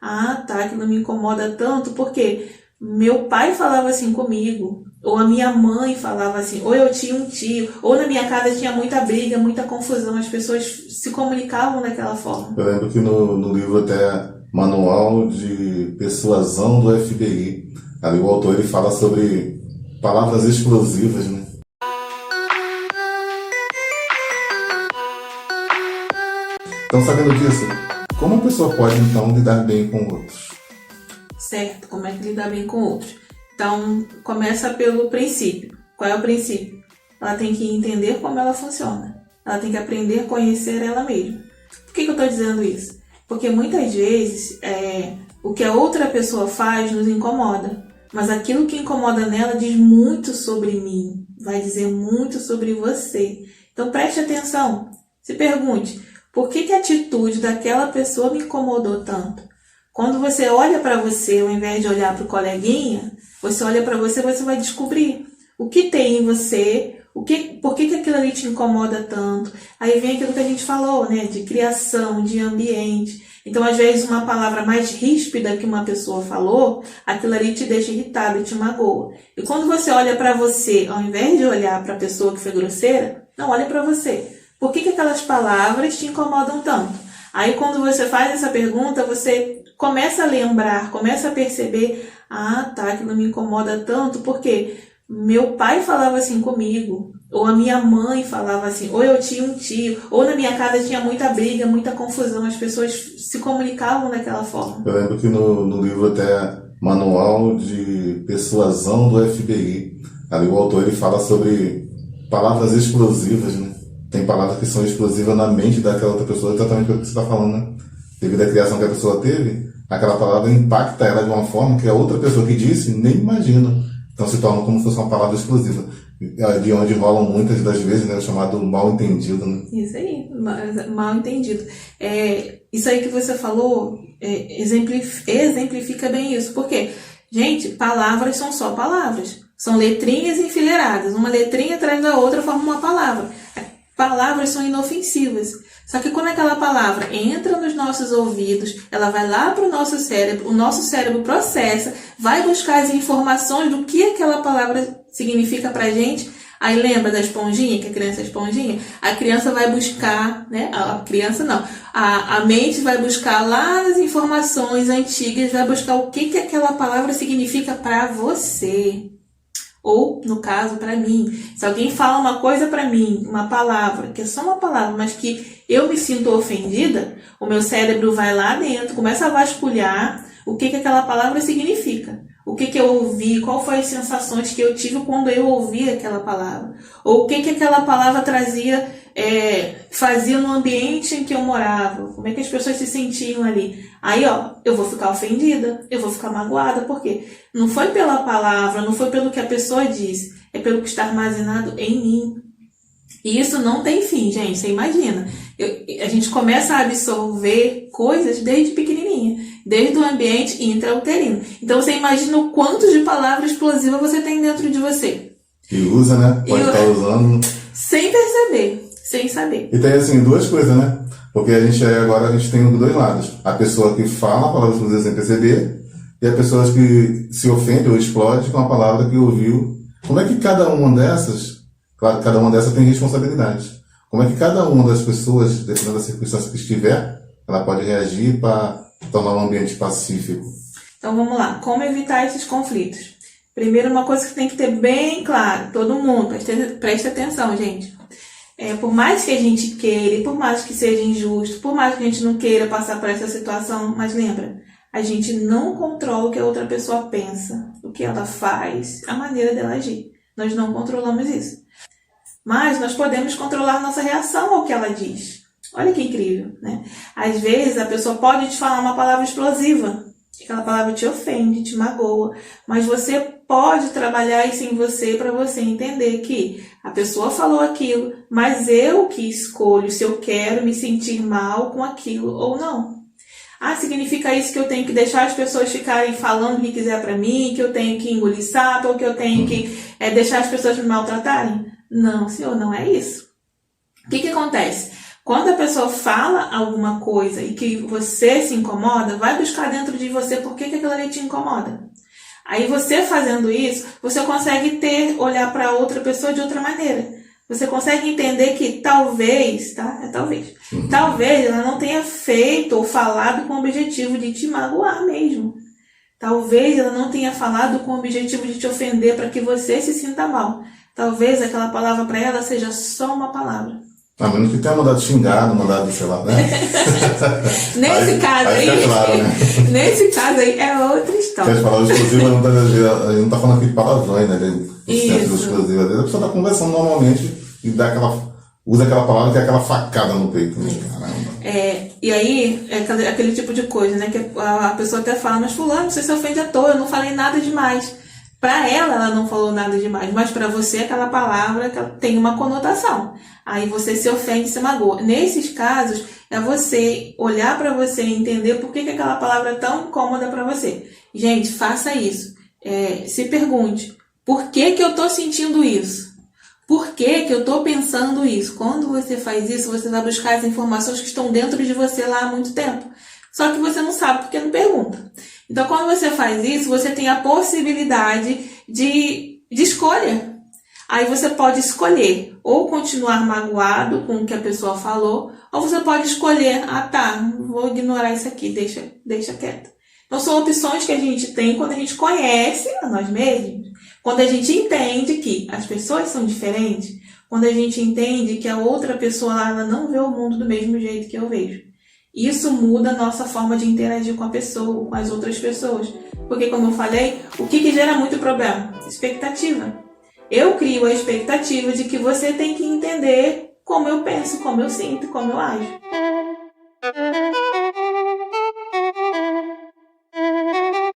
ah, tá, aquilo me incomoda tanto porque meu pai falava assim comigo, ou a minha mãe falava assim, ou eu tinha um tio, ou na minha casa tinha muita briga, muita confusão, as pessoas se comunicavam daquela forma. Eu lembro que no livro até Manual de Persuasão do FBI, ali o autor ele fala sobre palavras explosivas, né? Então, sabendo disso, como a pessoa pode então lidar bem com outros? Certo, como é que lidar bem com outros? Então, começa pelo princípio. Qual é o princípio? Ela tem que entender como ela funciona. Ela tem que aprender a conhecer ela mesma. Por que eu estou dizendo isso? Porque muitas vezes o que a outra pessoa faz nos incomoda. Mas aquilo que incomoda nela diz muito sobre mim. Vai dizer muito sobre você. Então preste atenção. Se pergunte, por que a atitude daquela pessoa me incomodou tanto? Quando você olha para você, ao invés de olhar para o coleguinha, você olha para você, você vai descobrir o que tem em você, por que aquilo ali te incomoda tanto. Aí vem aquilo que a gente falou, né, de criação, de ambiente. Então, às vezes, uma palavra mais ríspida que uma pessoa falou, aquilo ali te deixa irritado, te magoa. E quando você olha para você, ao invés de olhar para a pessoa que foi grosseira, não, olha para você. Por que aquelas palavras te incomodam tanto? Aí, quando você faz essa pergunta, você começa a lembrar, começa a perceber, ah, tá, aquilo me incomoda tanto porque meu pai falava assim comigo, ou a minha mãe falava assim, ou eu tinha um tio, ou na minha casa tinha muita briga, muita confusão, as pessoas se comunicavam daquela forma. Eu lembro que no livro até Manual de Persuasão do FBI, ali o autor ele fala sobre palavras explosivas, né? Tem palavras que são explosivas na mente daquela outra pessoa, exatamente o que você está falando, né? Devido à criação que a pessoa teve, aquela palavra impacta ela de uma forma que a outra pessoa que disse nem imagina. Então se torna como se fosse uma palavra explosiva. De onde rolam muitas das vezes, né, o chamado mal entendido, né? Isso aí, mal entendido. Isso aí que você falou exemplifica bem isso. Porque, gente, palavras são só palavras. São letrinhas enfileiradas. Uma letrinha atrás da outra forma uma palavra. Palavras são inofensivas. Só que quando aquela palavra entra nos nossos ouvidos, ela vai lá para o nosso cérebro processa, vai buscar as informações do que aquela palavra significa pra gente. Aí lembra da esponjinha, que a criança é esponjinha? A criança vai buscar, né? A criança não. A mente vai buscar lá nas informações antigas, vai buscar o que aquela palavra significa para você. Ou, no caso, para mim. Se alguém fala uma coisa para mim, uma palavra, que é só uma palavra, mas que eu me sinto ofendida, o meu cérebro vai lá dentro, começa a vasculhar o que aquela palavra significa. O que eu ouvi, qual foram as sensações que eu tive quando eu ouvi aquela palavra. Ou o que aquela palavra trazia, fazia no ambiente em que eu morava. Como é que as pessoas se sentiam ali. Aí, eu vou ficar ofendida, eu vou ficar magoada. Por quê? Não foi pela palavra, não foi pelo que a pessoa disse. É pelo que está armazenado em mim. E isso não tem fim, gente. Você imagina. A gente começa a absorver coisas desde pequenininha. Desde o ambiente intrauterino. Então você imagina o quanto de palavra explosiva você tem dentro de você. E usa, né? Pode estar usando. Sem perceber, sem saber. E tem assim, duas coisas, né? Porque a gente tem dois lados. A pessoa que fala a palavra explosiva sem perceber e a pessoa que se ofende ou explode com a palavra que ouviu. Como é que cada uma dessas, claro, cada uma dessas tem responsabilidade. Como é que cada uma das pessoas, dependendo da circunstância que estiver, ela pode reagir para tornar um ambiente pacífico? Então vamos lá, como evitar esses conflitos? Primeiro, uma coisa que tem que ter bem claro, todo mundo, preste atenção, gente. Por mais que a gente queira, e por mais que seja injusto, por mais que a gente não queira passar por essa situação, mas lembra, a gente não controla o que a outra pessoa pensa, o que ela faz, a maneira dela agir. Nós não controlamos isso. Mas nós podemos controlar nossa reação ao que ela diz. Olha que incrível, né? Às vezes a pessoa pode te falar uma palavra explosiva. Aquela palavra te ofende, te magoa. Mas você pode trabalhar isso em você para você entender que a pessoa falou aquilo, mas eu que escolho se eu quero me sentir mal com aquilo ou não. Significa isso que eu tenho que deixar as pessoas ficarem falando o que quiser para mim, que eu tenho que engolir sapo, ou que eu tenho que deixar as pessoas me maltratarem? Não, senhor, não é isso. O que acontece? Quando a pessoa fala alguma coisa e que você se incomoda, vai buscar dentro de você por que aquilo ali te incomoda. Aí você fazendo isso, você consegue olhar para outra pessoa de outra maneira. Você consegue entender que talvez, tá? Talvez. Talvez ela não tenha feito ou falado com o objetivo de te magoar mesmo. Talvez ela não tenha falado com o objetivo de te ofender para que você se sinta mal. Talvez aquela palavra para ela seja só uma palavra. A menos que tenha mandado xingado, mandado, sei lá, né? Nesse caso aí, é claro, né? Nesse caso aí é outra história. As palavras explosivas, a gente não tá falando aqui de palavrões, né? Explosivo. Às vezes a pessoa tá conversando normalmente e usa aquela palavra que é aquela facada no peito. Né? Caramba. E aí, é aquele tipo de coisa, né? Que a pessoa até fala, mas fulano, você se ofende à toa, eu não falei nada demais. Para ela não falou nada demais, mas para você aquela palavra tem uma conotação. Aí você se ofende e se magoa. Nesses casos, é você olhar para você e entender por que aquela palavra é tão incômoda para você. Gente, faça isso. Se pergunte, por que eu estou sentindo isso? Por que eu estou pensando isso? Quando você faz isso, você vai buscar as informações que estão dentro de você lá há muito tempo. Só que você não sabe porque não pergunta. Então, quando você faz isso, você tem a possibilidade de escolha. Aí você pode escolher ou continuar magoado com o que a pessoa falou, ou você pode escolher, vou ignorar isso aqui, deixa quieto. Então, são opções que a gente tem quando a gente conhece a nós mesmos, quando a gente entende que as pessoas são diferentes, quando a gente entende que a outra pessoa ela não vê o mundo do mesmo jeito que eu vejo. Isso muda a nossa forma de interagir com a pessoa, com as outras pessoas. Porque, como eu falei, o que gera muito problema? Expectativa. Eu crio a expectativa de que você tem que entender como eu penso, como eu sinto, como eu ajo.